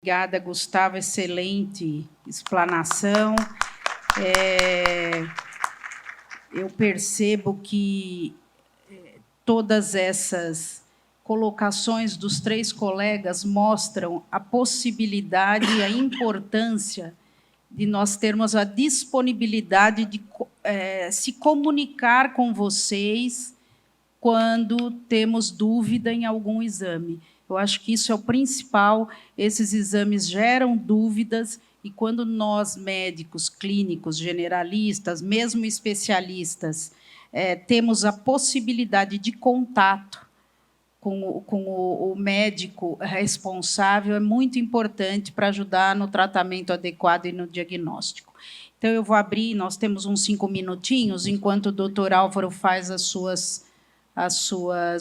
Obrigada, Gustavo, excelente explanação. Eu percebo que todas essas colocações dos três colegas mostram a possibilidade e a importância de nós termos a disponibilidade de se comunicar com vocês quando temos dúvida em algum exame. Eu acho que isso é o principal. Esses exames geram dúvidas e quando nós, médicos, clínicos, generalistas, mesmo especialistas, temos a possibilidade de contato com o médico responsável, é muito importante para ajudar no tratamento adequado e no diagnóstico. Então, eu vou abrir, nós temos uns 5 minutinhos, enquanto o doutor Álvaro faz as suas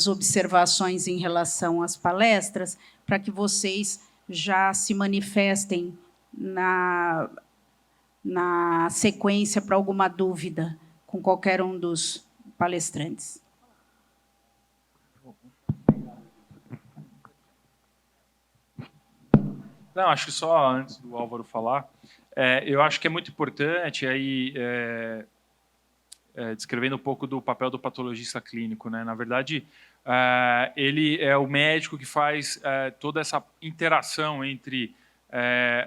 observações em relação às palestras, para que vocês já se manifestem na sequência para alguma dúvida com qualquer um dos palestrantes. Não, acho que só antes do Álvaro falar, eu acho que é muito importante aí descrevendo um pouco do papel do patologista clínico, né? Na verdade, ele é o médico que faz toda essa interação entre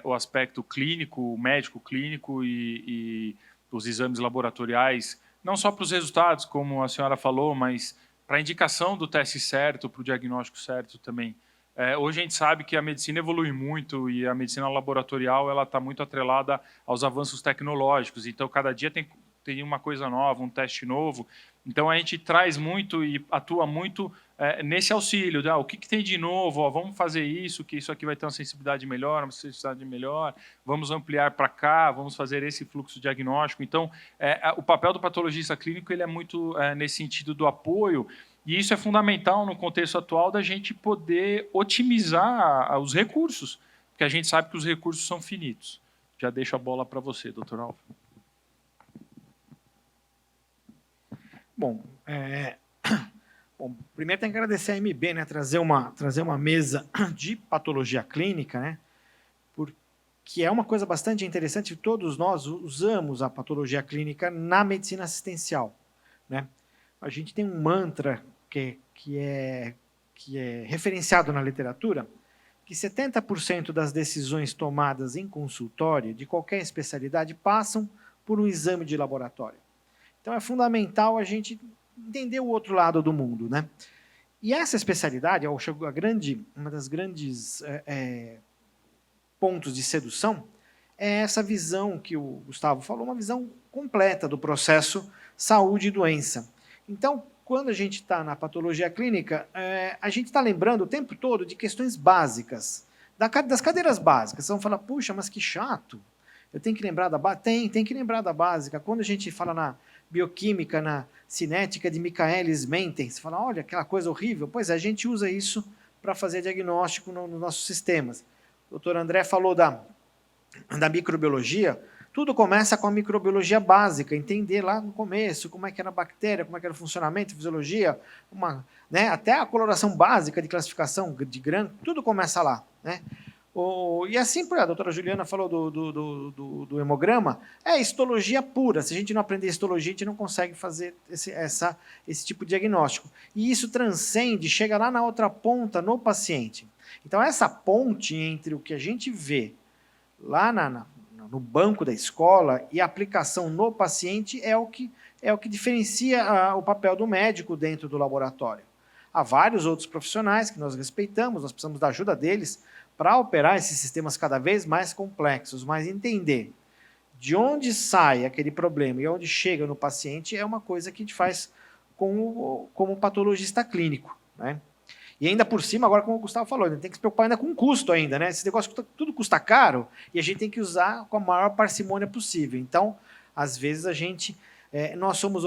o aspecto clínico, o médico clínico e os exames laboratoriais, não só para os resultados, como a senhora falou, mas para a indicação do teste certo, para o diagnóstico certo também. Hoje a gente sabe que a medicina evolui muito e a medicina laboratorial ela está muito atrelada aos avanços tecnológicos. Então, cada dia tem uma coisa nova, um teste novo. Então, a gente traz muito e atua muito nesse auxílio. O que tem de novo? Vamos fazer isso, que isso aqui vai ter uma sensibilidade melhor, uma sensibilidade melhor. Vamos ampliar para cá, vamos fazer esse fluxo diagnóstico. Então, o papel do patologista clínico ele é muito nesse sentido do apoio. E isso é fundamental no contexto atual da gente poder otimizar os recursos, porque a gente sabe que os recursos são finitos. Já deixo a bola para você, doutor Álvaro. Bom, primeiro tem que agradecer a MB, né, trazer uma mesa de patologia clínica, né, porque é uma coisa bastante interessante. Todos nós usamos a patologia clínica na medicina assistencial, né? A gente tem um mantra que é referenciado na literatura, que 70% das decisões tomadas em consultório de qualquer especialidade passam por um exame de laboratório. Então, é fundamental a gente entender o outro lado do mundo, né? E essa especialidade, uma das grandes pontos de sedução, é essa visão que o Gustavo falou, uma visão completa do processo saúde e doença. Então, quando a gente está na patologia clínica, a gente está lembrando o tempo todo de questões básicas, das cadeiras básicas. Vocês vão falar, puxa, mas que chato. Eu tenho que lembrar da básica? Tem que lembrar da básica. Quando a gente fala na bioquímica, na cinética de Michaelis-Menten, você fala, olha, aquela coisa horrível. Pois é, a gente usa isso para fazer diagnóstico nos nossos sistemas. O doutor André falou da microbiologia. Tudo começa com a microbiologia básica, entender lá no começo como é que era a bactéria, como é que era o funcionamento, fisiologia, até a coloração básica de classificação de grão, tudo começa lá, né? E assim, a doutora Juliana falou do hemograma, é histologia pura. Se a gente não aprender histologia, a gente não consegue fazer esse tipo de diagnóstico. E isso transcende, chega lá na outra ponta, no paciente. Então, essa ponte entre o que a gente vê lá no banco da escola e a aplicação no paciente é o que diferencia o papel do médico dentro do laboratório. Há vários outros profissionais que nós respeitamos, nós precisamos da ajuda deles para operar esses sistemas cada vez mais complexos, mas entender de onde sai aquele problema e onde chega no paciente é uma coisa que a gente faz como patologista clínico, né? E ainda por cima, agora como o Gustavo falou, a gente tem que se preocupar ainda com o custo ainda, né? Esse negócio tudo custa caro e a gente tem que usar com a maior parcimônia possível. Então, às vezes nós somos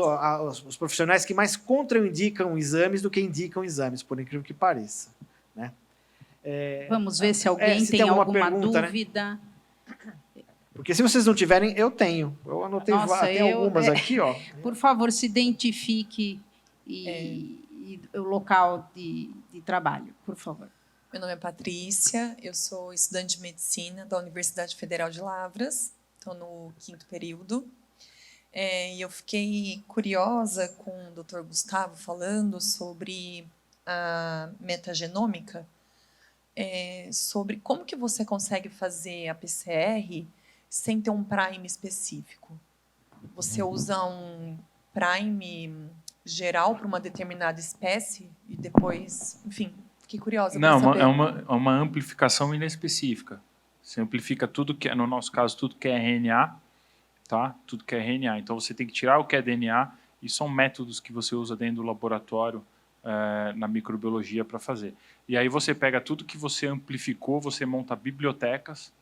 os profissionais que mais contraindicam exames do que indicam exames, por incrível que pareça, né? Vamos ver se alguém tem alguma dúvida. Né? Porque se vocês não tiverem, eu tenho. Eu anotei algumas aqui, ó. Por favor, se identifique e o local de trabalho, por favor. Meu nome é Patrícia, eu sou estudante de medicina da Universidade Federal de Lavras, estou no 5º período. E eu fiquei curiosa com o Dr. Gustavo falando sobre a metagenômica, sobre como que você consegue fazer a PCR sem ter um prime específico. Você usa um prime geral para uma determinada espécie e depois, enfim, fiquei curiosa para saber. Não, é uma amplificação inespecífica. Você amplifica tudo que é, no nosso caso, tudo que é RNA, tá? Tudo que é RNA. Então você tem que tirar o que é DNA e são métodos que você usa dentro do laboratório na microbiologia para fazer. E aí você pega tudo que você amplificou, você monta bibliotecas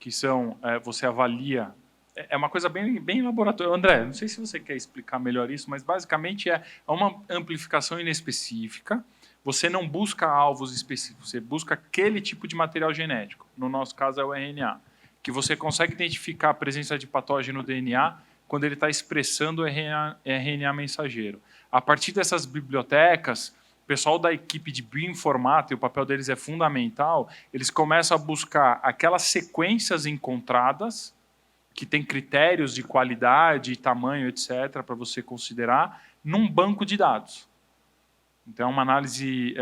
que são, você avalia. É uma coisa bem laboratório. André, não sei se você quer explicar melhor isso, mas basicamente é uma amplificação inespecífica. Você não busca alvos específicos, você busca aquele tipo de material genético. No nosso caso é o RNA, que você consegue identificar a presença de patógeno no DNA quando ele está expressando o RNA mensageiro. A partir dessas bibliotecas, o pessoal da equipe de bioinformática, e o papel deles é fundamental, eles começam a buscar aquelas sequências encontradas, que tem critérios de qualidade, tamanho, etc., para você considerar, num banco de dados. Então, é uma análise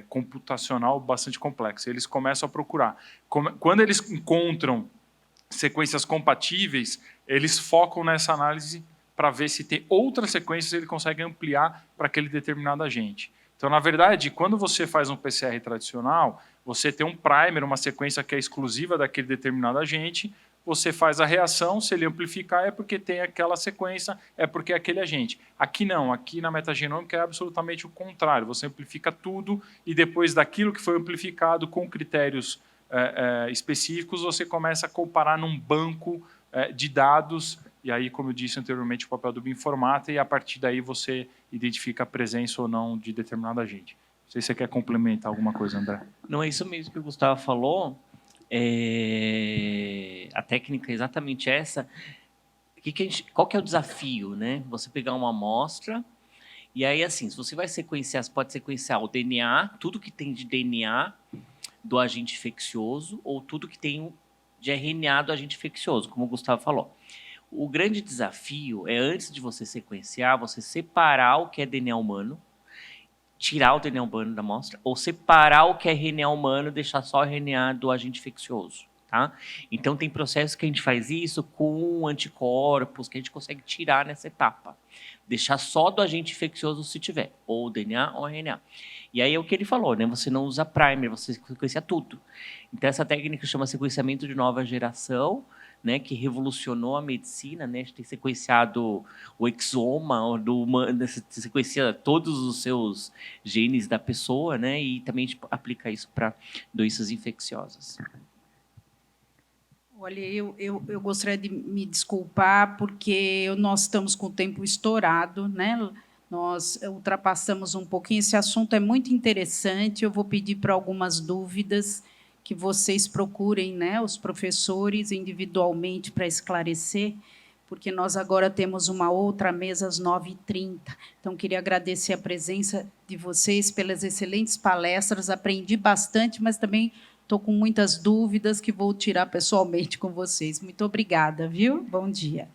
computacional bastante complexa. Eles começam a procurar. Quando eles encontram sequências compatíveis, eles focam nessa análise para ver se tem outras sequências ele consegue ampliar para aquele determinado agente. Então, na verdade, quando você faz um PCR tradicional, você tem um primer, uma sequência que é exclusiva daquele determinado agente, você faz a reação, se ele amplificar é porque tem aquela sequência, é porque é aquele agente. Aqui não, aqui na metagenômica é absolutamente o contrário, você amplifica tudo e depois daquilo que foi amplificado com critérios específicos, você começa a comparar num banco de dados, e aí, como eu disse anteriormente, o papel do bioinformata, e a partir daí você identifica a presença ou não de determinado agente. Não sei se você quer complementar alguma coisa, André. Não, é isso mesmo que o Gustavo falou. A técnica é exatamente essa. Qual que é o desafio, né? Você pegar uma amostra e aí, assim, se você vai sequenciar, você pode sequenciar o DNA, tudo que tem de DNA do agente infeccioso ou tudo que tem de RNA do agente infeccioso, como o Gustavo falou. O grande desafio é, antes de você sequenciar, você separar o que é DNA humano, tirar o DNA humano da amostra, ou separar o que é RNA humano e deixar só o RNA do agente infeccioso, tá? Então, tem processos que a gente faz isso com anticorpos, que a gente consegue tirar nessa etapa. Deixar só do agente infeccioso se tiver, ou DNA ou RNA. E aí é o que ele falou, né? Você não usa primer, você sequencia tudo. Então, essa técnica chama sequenciamento de nova geração, né, que revolucionou a medicina, né? A gente tem sequenciado o exoma, sequencia todos os seus genes da pessoa, né? E também a gente aplica isso para doenças infecciosas. Olha, eu gostaria de me desculpar, porque nós estamos com o tempo estourado, né? Nós ultrapassamos um pouquinho. Esse assunto é muito interessante. Eu vou pedir para algumas dúvidas que vocês procurem, né, os professores individualmente para esclarecer, porque nós agora temos uma outra mesa às 9h30. Então, queria agradecer a presença de vocês pelas excelentes palestras. Aprendi bastante, mas também estou com muitas dúvidas que vou tirar pessoalmente com vocês. Muito obrigada, viu? Bom dia.